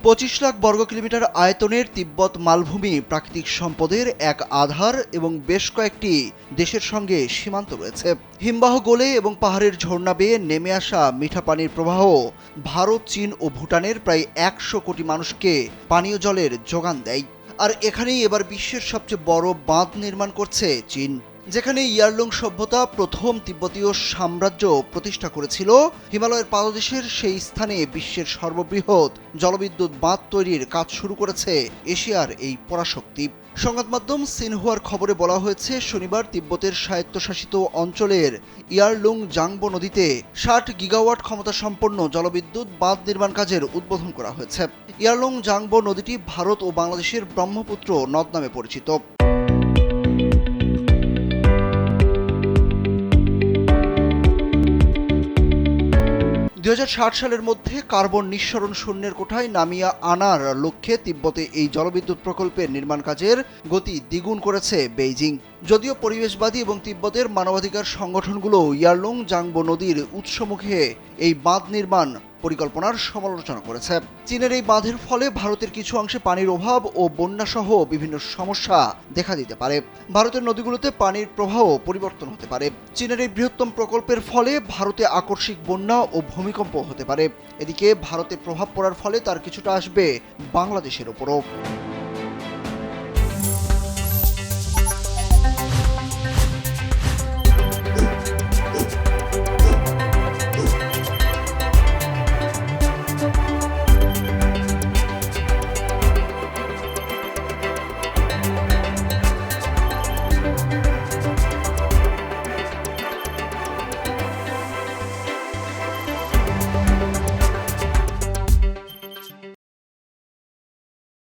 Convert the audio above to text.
25 লাখ বর্গ কিলোমিটার আয়তনের তিব্বত মালভূমি প্রাকৃতিক সম্পদের এক আধার এবং বেশ কয়েকটি দেশের সঙ্গে সীমান্ত রয়েছে। হিমবাহ গলে এবং পাহাড়ের ঝর্ণা বেয়ে নেমে আসা মিঠা পানির প্রবাহ ভারত, চীন ও ভুটানের প্রায় 100 কোটি মানুষকে পানীয় জলের যোগান দেয়। আর এখানেই এবার বিশ্বের সবচেয়ে বড় বাঁধ নির্মাণ করছে চীন। যেখানে ইয়ারলুং সভ্যতা প্রথম তিব্বতীয় সাম্রাজ্য প্রতিষ্ঠা করেছিল, হিমালয়ের পাদদেশের সেই স্থানে বিশ্বের সর্ববৃহৎ জলবিদ্যুৎ বাঁধ তৈরির কাজ শুরু করেছে এশিয়ার এই পরাশক্তি। সংবাদ মাধ্যম সিনহুয়ার খবরে বলা হয়েছে, শনিবার তিব্বতের স্বায়ত্তশাসিত অঞ্চলের ইয়ারলুং জাংবো নদীতে 60 গিগাওয়াট ক্ষমতা সম্পন্ন জলবিদ্যুৎ বাঁধ নির্মাণ কাজের উদ্বোধন করা হয়েছে। ইয়ারলুং জাংবো নদীটি ভারত ও বাংলাদেশের ব্রহ্মপুত্র নদ নামে পরিচিত। 2060 সালের মধ্যে কার্বন নিঃসরণ শূন্যের কোঠায় নামিয়ে আনার লক্ষ্যে তিব্বতে এই জলবিদ্যুৎ প্রকল্পের নির্মাণ কাজের গতি দ্বিগুণ করেছে বেইজিং। যদিও পরিবেশবাদী এবং তিব্বতের মানবাধিকার সংগঠনগুলো ইয়ারলুং জাংবো নদীর উৎসমুখে এই বাঁধ নির্মাণ পরিকল্পনার সমালোচনা করেছে। চীনের এই বাঁধের ফলে ভারতের কিছু অংশে পানির অভাব ও বন্যাসহ বিভিন্ন সমস্যা দেখা দিতে পারে। ভারতের নদীগুলোতে পানির প্রবাহ পরিবর্তন হতে পারে। চীনের এই বৃহত্তম প্রকল্পের ফলে ভারতে আকস্মিক বন্যা ও ভূমিকম্প হতে পারে। এদিকে ভারতে প্রভাব পড়ার ফলে তার কিছুটা আসবে বাংলাদেশের ওপরও।